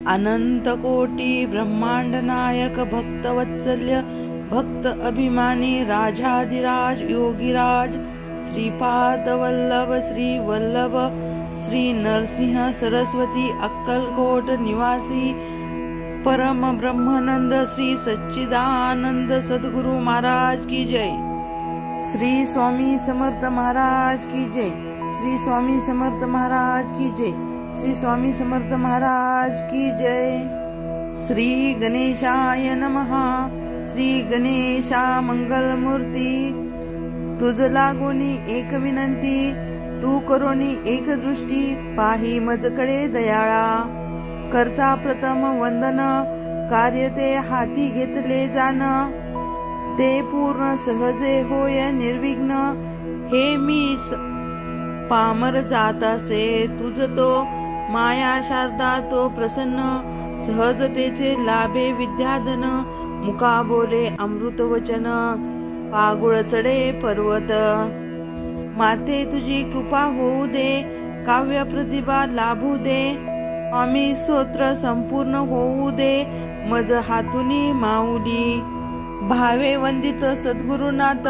अनंत कोटी ब्रह्मांड नायक भक्तवत्सल्य भक्त अभिमानी राजाधिराज योगीराज श्रीपाद वल्लभ श्री वल्लभ श्री नरसिंह सरस्वती अक्कलकोट निवासी परम ब्रह्मानंद श्री सच्चिदानंद सद्गुरु महाराज की जय। श्री स्वामी समर्थ महाराज की जय। श्री स्वामी समर्थ महाराज की जय। श्री स्वामी समर्थ महाराज की जय। श्री गणेशाय नमः। श्री गणेशा मंगल मूर्ती। तुझ लागोनी एक विनंती, तू करोनी एक दृष्टी, पाही मजकडे दयाळा। करता प्रथम वंदन, कार्य ते हाती घेतले जाण, ते पूर्ण सहजे होय निर्विघ्न। हे मी पामर जातासे तुझ तो, माया शारदा तो प्रसन्न। सहजतेचे लाभे विद्याधन, मुका बोले अमृत वचन। पागुळ चढे पर्वत, माते तुझी कृपा होऊ दे। काव्य प्रतिभा लाभू दे, स्वामी स्तोत्र संपूर्ण होऊ दे। मज हातुनी माऊली, भावे वंदित सद्गुरुनाथ।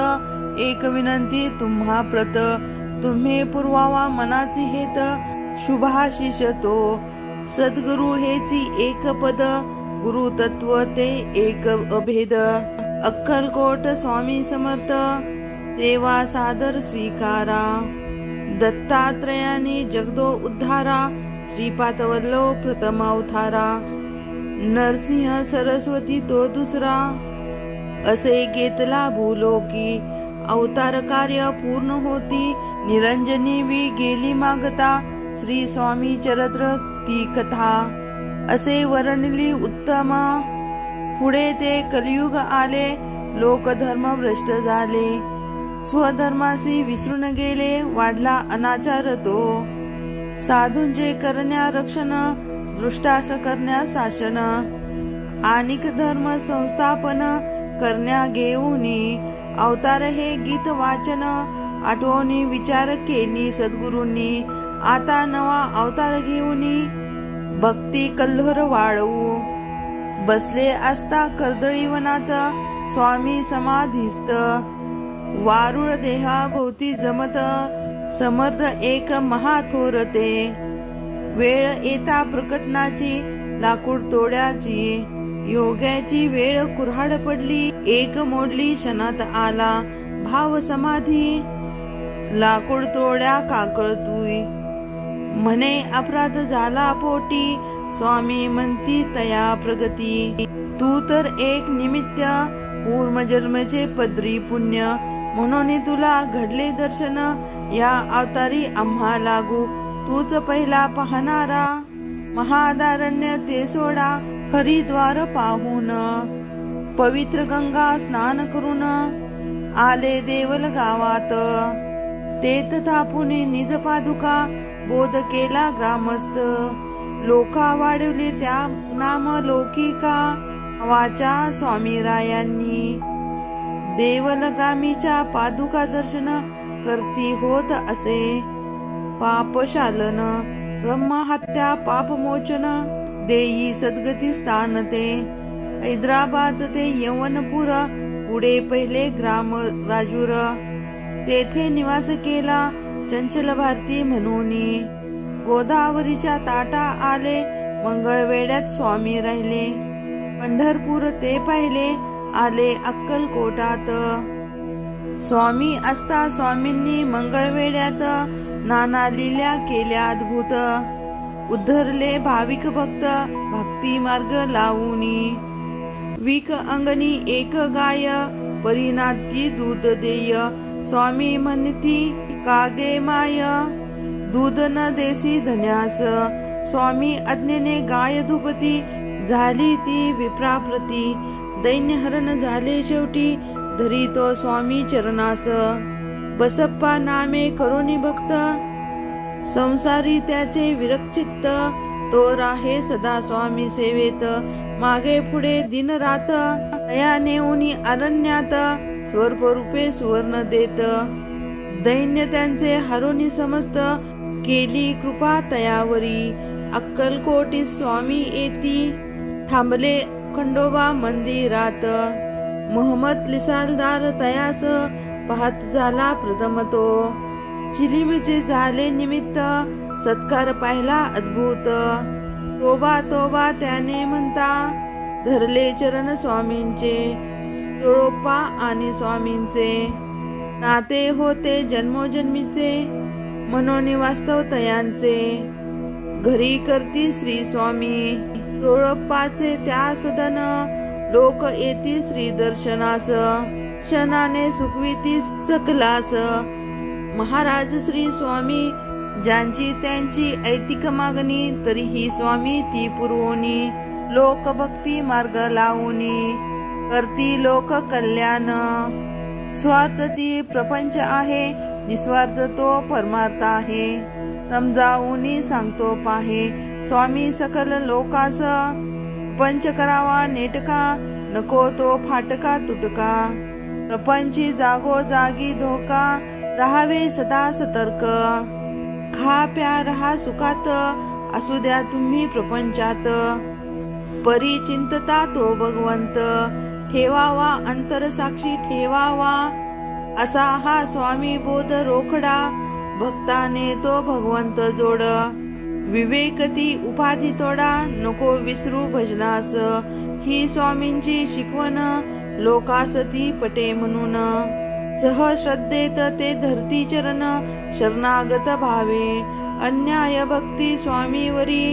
एक विनंती तुम्हा प्रत, तुम्ही पुरवावा मनाची हेत। शुभाशिष तो सद्गुरु हेची एक पद, गुरु तत्व ते एक अभेद। अक्कलकोट स्वामी समर्थ, सेवा सादर स्वीकारा। दत्तात्रयाने जगदो उद्धारा, श्रीपाद वल्लभ प्रथम अवतारा। नरसिंह सरस्वती तो दुसरा, असे घेतला भूलोकी। अवतार कार्य पूर्ण होती, निरंजनी वी गेली मागता। श्री स्वामी चरित्र ती कथा, असे वर्णिली उत्तम। पुढे ते कलियुग आले, लोक धर्म भ्रष्ट झाले। स्वधर्मासी विसरून गेले, वाढला अनाचार तो। साधूंचे करण्या रक्षण, दृष्टास करण्या शासन। अनेक धर्म संस्थापन, करण्या घेऊनी। अवतार हे गीत वाचन, आठवणी विचार केली सद्गुरूंनी। आता नवा अवतार घेऊनी, भक्ती कल्लोर वाढवू। बसले असता कर्दळी वनात, स्वामी समाधीस्थ। वारुळ देहाभोवती जमत, समर्थ एक महाथोरते। वेळ येता प्रकटनाची, लाकूड तोड्याची। योग्याची वेळ कुऱ्हाड पडली, एक मोडली क्षणात आला भाव समाधी। लाकूड तोड्या काकळतुई, म्हणे अपराध झाला पोटी। स्वामी म्हणती तया प्रगती, तू तर एक निमित्त। पूर्वजन्मचे पदरी पुण्य, म्हणून तुला घडले दर्शन। या अवतारी आम्हा लागू, तूच पहिला पाहणारा। महादारण्य ते सोडा, हरिद्वार पाहून। पवित्र गंगा स्नान करून, आले देवल गावात। तेथ थापुनी निज पादुका, बोध केला ग्रामस्थ। लोका वाढवले त्या नाम लौकिका, वाचा स्वामी रायांनी। देवल ग्रामीच्या पादुका दर्शन, करती होत असे पापशालन। ब्रह्महत्या पापमोचन, देई सद्गती स्थान ते। हैदराबाद ते यवनपूर, पुढे पहिले ग्राम राजूर। तेथे निवास केला चंचल भारती म्हणूनी। गोदावरीच्या ताटा आले, मंगळवेड्यात स्वामी राहिले। पंढरपूर ते पाहिले, आले अक्कलकोटात। स्वामी असता स्वामींनी मंगळवेड्यात, नाना लीला केल्या अद्भुत। उद्धरले भाविक भक्त, भक्ती मार्ग लावूनी। विक अंगणी एक गाय, परिणाती दूध देय। स्वामी म्हणती कागे माय, दूध न देसी धन्यास। स्वामी आज्ञेने गाय धुपती, झाली ती विप्राप्रती। दैन्यहरण झाले शेवटी, धरी तो स्वामी चरणास। बसप्पा नामे करोनी भक्त, संसारी त्याचे विरक्चित्त। तो राहे सदा स्वामी सेवेत, मागे पुढे दिन रात। तया नेऊनी अरण्यात, स्वरूपे सुवर्ण देत। दैन्य त्यांचे हरोनी समस्त, केली कृपा तयावरी। अक्कलकोटी स्वामी येती, थांबले खंडोबा मंदिरात। मोहम्मद लिसालदार तयास पाहत झाला प्रथम तो, चिलीमचे झाले निमित्त सत्कार पाहिला अद्भुत। तोबा तोबा त्याने म्हणता, धरले चरण स्वामींचे, तोळोप्पा आणि स्वामींचे। नाते होते जन्मोजन्मीचे, मनोनी वास्तव तयांचे। घरी करती श्री स्वामी, तोळप्पाचे त्या सदन। लोक येती श्री दर्शनास, क्षणाने सुखविती सकलास। महाराज श्री स्वामी, ज्यांची त्यांची ऐतिक मागणी, तरीही स्वामी ती पुरवोनी। लोक भक्ती मार्ग लावूनी, करती लोक कल्याण। स्वार्थ ती प्रपंच आहे, निस्वार्थ तो परमार्थ आहे। समजावूनी सांगतो पाहे, स्वामी सकल लोकास। प्रपंच करावा नेटका, नको तो फाटका तुटका। प्रपंची जागो जागी धोका, राहावे सदा सतर्क। खा प्या रहा सुखात, असू द्या तुम्ही प्रपंचात। परी चिंतता तो भगवंत, ठेवावा अंतर साक्षी ठेवावा। असा हा स्वामी बोध रोखडा, भक्ताने तो भगवंत जोड। विवेकती उपाधी तोडा, नको विसरू भजनास। ही स्वामींची शिकवण, लोकास ती पटे म्हणून। सहश्रद्धेत ते धरती चरण, शरणागत भावे। अन्याय भक्ती स्वामीवरी,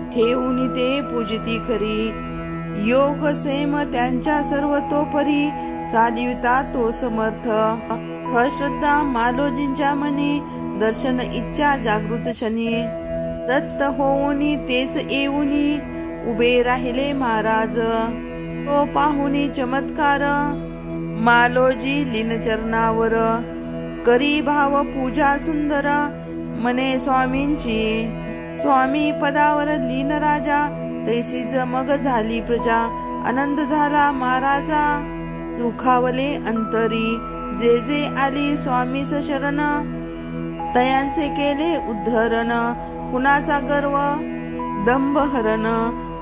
ठेवून ते पूजिती खरी। योग सेम त्यांच्या सर्वतोपरी, चालिविता तो समर्थ। श्रद्धा मालोजींच्या मनी, दर्शन इच्छा जागृत शनी। दत्त होऊनी तेच येऊनी, उभे राहिले महाराज। तो पाहुनी चमत्कार, मालोजी लीन चरणावर। करी भाव पूजा सुंदर, मने स्वामींची। स्वामी पदावर लीन राजा, तैसीच मग झाली प्रजा। आनंद झाला महाराजा, सुखावले अंतरी। जे जे आली स्वामीस शरण, तयांचे केले उद्धरण। कुणाचा गर्व दंभ हरण,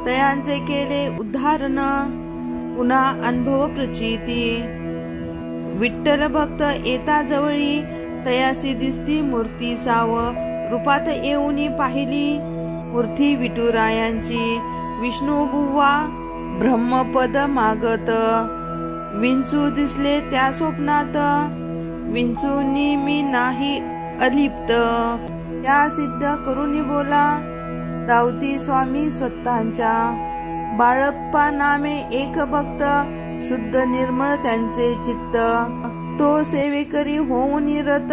तयांचे केले उद्धारण। पुन्हा अनुभव प्रचिती, विठ्ठल भक्त येता जवळी। तयासी दिसती मूर्ती साव, रूपात येऊनी पाहिली। मूर्ती विठुरायांची, विष्णू बुवा ब्रह्मपद मागत। विंचू दिसले त्या स्वप्नात, विंचूनी मी नाही अलिप्त। त्या सिद्ध करुनी बोला, दावती स्वामी स्वतःच्या। बाळप्पा नामे एक भक्त, शुद्ध निर्मळ त्यांचे चित्त। तो सेवेकरी होऊन रत,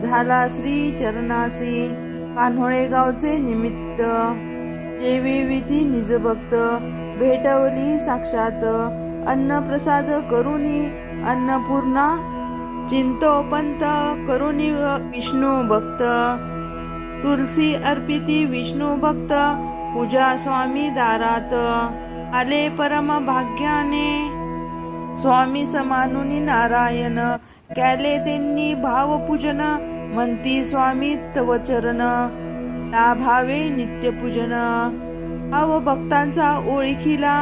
झाला श्री चरणासी। कान्होळे गावचे निमित्त, जेवी विधी निज भक्त। भेटवली साक्षात, अन्न प्रसाद करुनी। अन्नपूर्णा चिंतोपंत, करुनी विष्णू भक्त। तुलसी अर्पिती विष्णू भक्त, पूजा स्वामी दारात। आले परम भाग्याने, स्वामी समानुनी नारायण। केले त्यांनी भावपूजन, म्हणती स्वामी तव चरण। लाभावे नित्यपूजन, भाव भक्तांचा ओळखीला।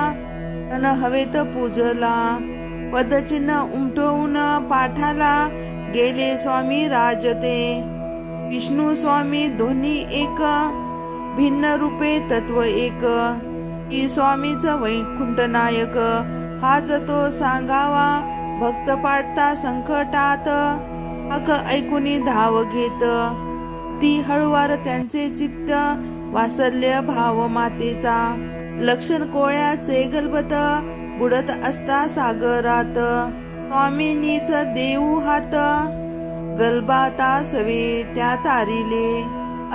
रण हवेत पूजला, पदचिन्ह उमटवून पाठाला। गेले स्वामी राजते, विष्णू स्वामी दोन्ही एक। भिन्न रूपे तत्व एक, की स्वामीच वैकुंठ नायक। हाच तो सांगावा, भक्त पाडता संकटात। हक ऐकुनी धाव घेत, ती हळुवार त्यांचे चित्त। वात्सल्य भाव मातेचा, लक्षण कोळ्याचे गलबत। बुडत असता सागरात, स्वामींनीच देऊ हात। गलबाता सवे त्या तारिले,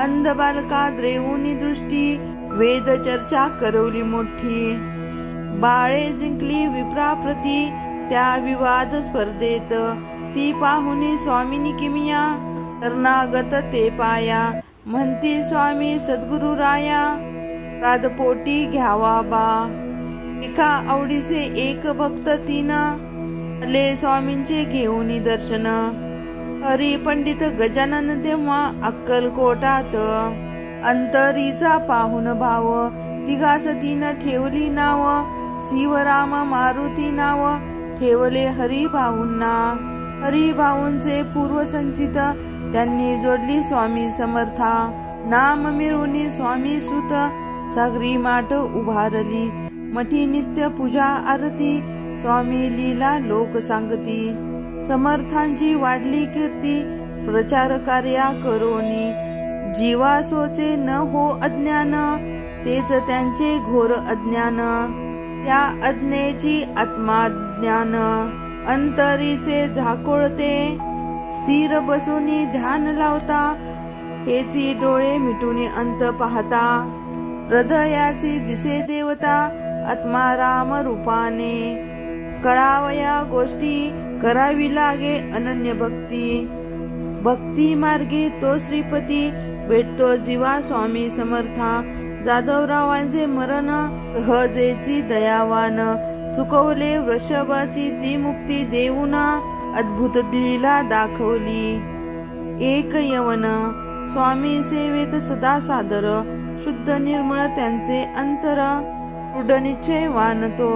अंध बालका द्रेवुनी दृष्टी। वेद चर्चा करवली मोठी, बाळे जिंकली विप्राप्रती। त्या विवाद स्पर्धेत, ती पाहुनी स्वामीनी किमिया। शरणागत ते पाया, म्हणती स्वामी सद्गुरु राया। प्रादपोटी घ्यावा बा, एका आवडीचे एक भक्त तीन। आले स्वामींचे घेऊनी दर्शन, हरी पंडित गजानन तेव्हा अक्कलकोटात। अंतरीचा पाहुन भाव तिघास तीन ठेवली नाव शिवराम मारुती नाव ठेवले हरिभाऊंना हरिभाऊंचे पूर्वसंचित त्यांनी जोडली स्वामी समर्था नाम मिळवणी स्वामी सुत सागरी माठ उभारली मठी नित्य पूजा आरती स्वामी लीला लोक सांगती समर्थांची वाढली कीर्ती प्रचार कार्या करोनी जीवा सोचे न हो अज्ञान तेच त्यांचे घोर अज्ञान त्या अज्ञेची आत्माज्ञान अंतरीचे झाकोळते स्थिर बसूनी ध्यान लावता हेची डोळे मिटून अंत पाहता हृदयाची दिसे देवता आत्मा राम रूपाने कळावया गोष्टी करावी लागे अनन्य भक्ती भक्ती मार्गी तो श्रीपती भेटतो जीवा स्वामी समर्था जाधवरावांचे मरण सहजेची दयावान चुकवले वृषभाची ती मुक्ती देऊन अद्भुत लीला दाखवली एक यवन स्वामी सेवेत सदा सादर शुद्ध निर्मळ त्यांचे अंतर दृढ निश्चयवान तो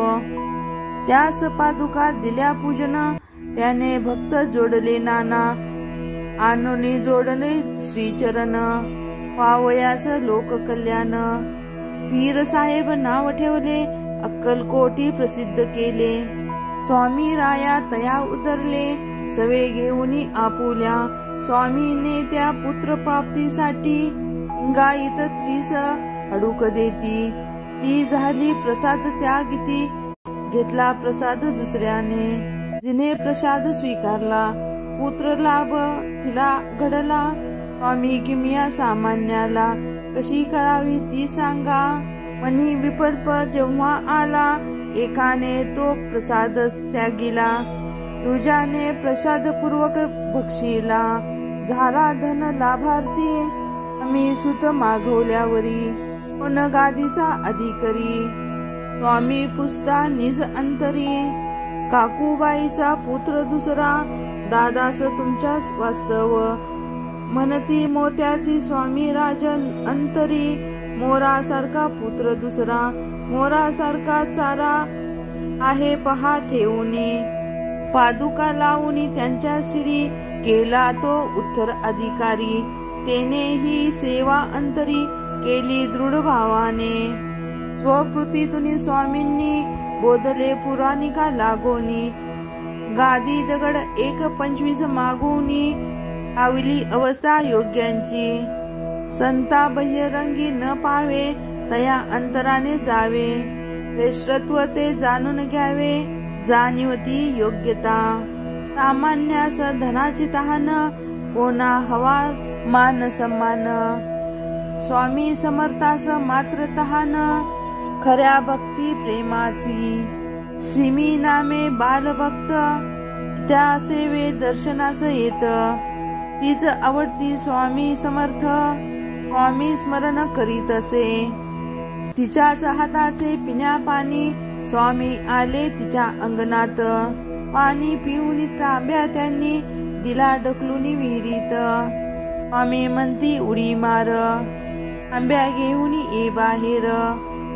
त्यास पादुका दिल्या पूजन त्याने भक्त जोडले नाना आणूनी जोडले श्रीचरण पावयास लोक कल्याण पीर साहेब नाव ठेवले अक्कलकोटी प्रसिद्ध केले स्वामी राया तया उतरले सवे घेऊनी आपुल्या स्वामीने त्या पुत्र प्राप्तीसाठी गायित त्रिस अडूक देती ती झाली प्रसाद त्यागिती घेतला प्रसाद दुसऱ्याने जिने प्रसाद स्वीकारला पुत्र लाभ तिला घडला स्वामी किमिया सामान्याला कशी कळावी ती सांगा मनी विकल्प जेव्हा आला एकाने तो प्रसाद त्यागिला दुजाने प्रसाद पूर्वक बक्षीला झाला धन लाभार्थी आम्ही सुत मागवल्यावरी कोण गादीचा अधिकारी स्वामी पुसता निज अंतरी काकूबाईचा पुत्र दुसरा दादास तुमच्या वास्तव म्हणती मोत्याची स्वामी राजन अंतरी मोरासारखा पुत्र दुसरा मोरासारखा चारा आहे पहा ठेवूनी पादुका लावूनी त्यांच्या शिरी केला तो उत्तर अधिकारी तेने ही सेवा अंतरी केली दृढ भावाने स्वकृतीतून स्वामींनी बोधले पुराणिका लागोनी गादी दगड 1.25 मागुनी आवली अवस्था योग्यांची संता बहिरंगी न पावे तया अंतराने जावे श्रेष्ठत्व ते जाणून घ्यावे जाणीवती योग्यता सामान्यास धनाची तहान कोणा हवा मान सन्मान स्वामी समर्थास मात्र तहान खऱ्या भक्ती प्रेमाची जिमी नामे बालभक्त त्या सेवे दर्शनास येत तीच आवडती स्वामी समर्थ स्वामी स्मरण करीत असे तिच्याच हाताचे पिण्या पाणी स्वामी आले तिच्या अंगणात पाणी पिऊन तांब्या त्यांनी दिला ढकलून विहिरीत स्वामी म्हणती उडी मार आंब्या घेऊन ये बाहेर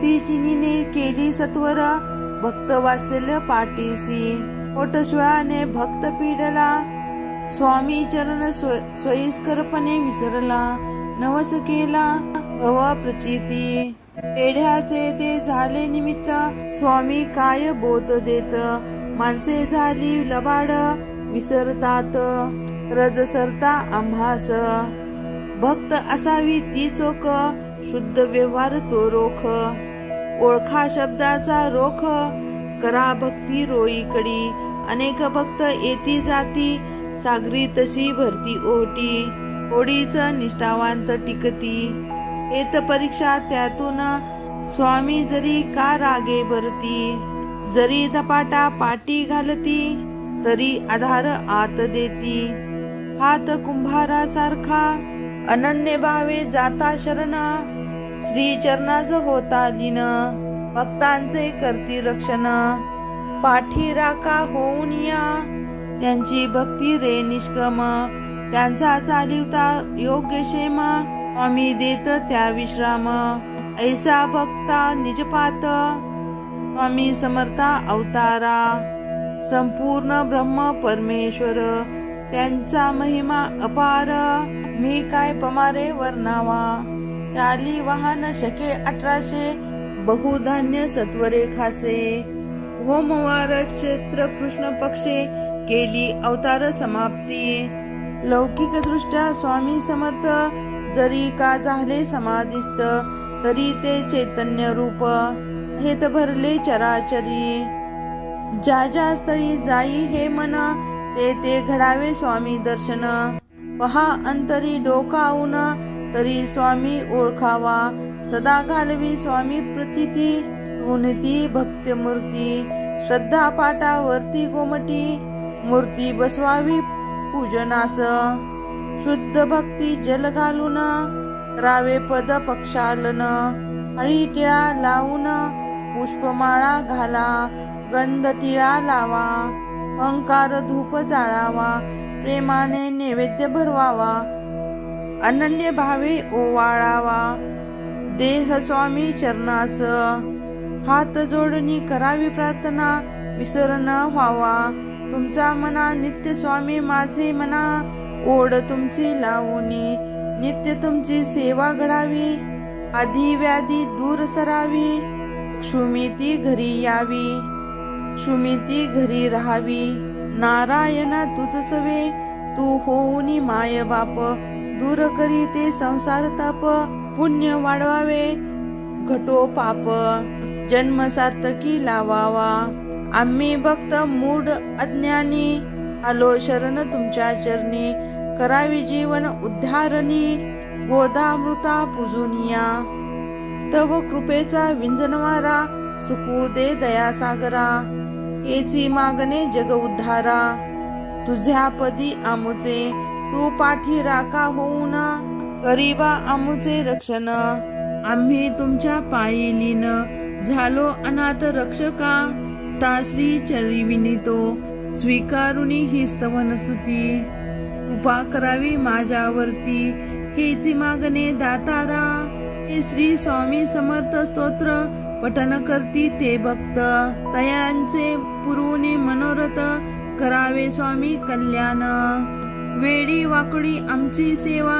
ती चिनीने केली सत्वर भक्त वात्सल्य पाठीसी पोटशुळाने भक्त पिडला स्वामी चरण सोयीस्करपणे विसरला नवस केला भव प्रचिती पेढ्याचे ते झाले निमित्त स्वामी काय बोध देत माणसे झाली लबाड विसरतात रज सरता आम्हास भक्त असावी ती चोख शुद्ध व्यवहार तो रोख ओळखा शब्दाचा रोख करा भक्ती रोईकडी अनेक भक्त येती जाती सागरी तशी भरती ओटी ओढीच निष्ठावांत टिकती येत परीक्षा त्यातून स्वामी जरी का रागे भरती जरी धपाटा पाटी घालती तरी आधार आत देती हात कुंभारासारखा अनन्य भावे जाता शरण श्री चरणास होता लीन भक्तांचे करती रक्षण पाठी राका होऊन या त्यांची भक्ती रे निष्कम त्यांचा चालिवता योग्य क्षेम स्वामी देत त्या विश्राम, ऐसा भक्ता निजपात, स्वामी समर्था अवतारा, संपूर्ण ब्रह्म परमेश्वर, त्यांचा महिमा अपार, मी काय पमारे वर्णावा, चाली वाहन शके 1800, बहुधान्य सत्वरे खासे, होमवार क्षेत्र कृष्ण पक्षे, केली अवतार समाप्ती, लौकिक दृष्ट्या स्वामी समर्थ, जरी का झाले समाधिस्थ, तरी ते चैतन्य रूप, हेत भरले चराचरी, ज्या ज्या स्थळी जाई हे मन, ते ते घडावे स्वामी दर्शन, पहा अंतरी डोकावून, तरी स्वामी ओळखावा, सदा घालवी स्वामी प्रतीती, उन्नती भक्तमूर्ती, श्रद्धा पाठावरती गोमटी, मूर्ती बसवावी पूजनास, शुद्ध भक्ती जल घालून, रावे पद पक्षालन, हळी टिळा लावून, पुष्पमाळा घाला, गंध तिळा लावा, ओंकार धूप जाळावा, प्रेमाने नैवेद्य भरवावा, अनन्य भावे ओवाळावा, देह स्वामी चरणास, हात जोडणी करावी प्रार्थना, विसर न व्हावा तुमचा मना, नित्य स्वामी माझे मना, ओढ तुमची लावणी, नित्य तुमची सेवा घडावी, आधी व्याधी दूर सरावी, क्षुमिती घरी यावी, क्षुमिती घरी राहावी, नारायणा तुझ सवे, तू होऊनी माय बाप, दूर करी ते संसार ताप, पुण्य वाढवावे घटो पाप, जन्म सार्थकी लावावा, आम्ही भक्त मूढ अज्ञानी, आलो शरण तुमच्या चरणी, करावी जीवन उद्धारणी, गोदामृता पूजुनिया, तव कृपेचा विंजनवारा, सुखू दे दया सागरा, हेची मागणे जग उद्धारा, तुझ्या पदी आमुचे, तू पाठी राखा होऊन, गरीबा आमुचे रक्षण, आम्ही तुमच्या पायी लीन, झालो अनाथ रक्षका, ताश्री चरी विनितो, स्वीकारुनी ही स्तवन स्तुती, कृपा करावी माझ्यावरती, हेची मागणे दातारा, हे श्री स्वामी समर्थ स्तोत्र, पठन करती ते भक्त, तयांचे पुरवणी मनोरथ, करावे स्वामी कल्याण, वेडी वाकडी आमची सेवा,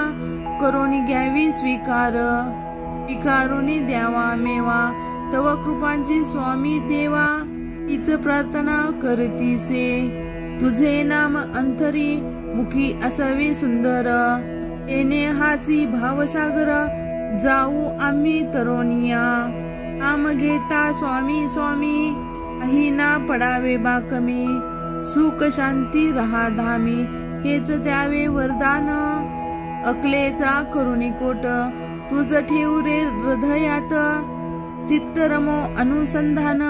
करोनी घ्यावी स्वीकार, स्वीकारुनी द्यावा मेवा, तव कृपांची स्वामी देवा, तीच प्रार्थना करतीसे, तुझे नाम अंतरी, मुखी असावे सुंदर, येणे हाची भावसागर, जाऊ आम्ही तरोनिया, नाम घेता स्वामी स्वामी, अहिना पडावे बाकमी, सुख शांती रहा धामी, हेच द्यावे वरदान, अकलेचा करुणी कोट, तुझ ठेवू रे हृदयात, चित्त रमो अनुसंधान,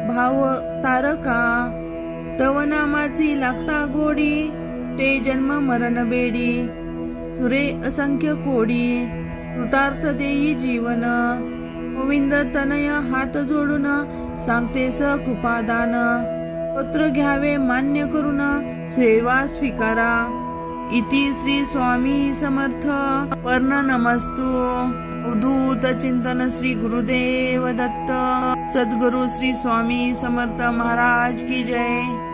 भाव तारका, तव नामाची लागता गोडी, ते जन्म मरण बेडी, सुरे असंख्य कोडी, कृतार्थ देई जीवन, गोविंद तनय हात जोडून, सांगतेस कृपादान, पत्र घ्यावे मान्य करून, सेवा स्वीकारा, इति श्री स्वामी समर्थ वर्ण नमस्तु, उद्धूत चिंतन श्री गुरुदेव दत्त, सद्गुरु श्री स्वामी समर्थ महाराज की जय।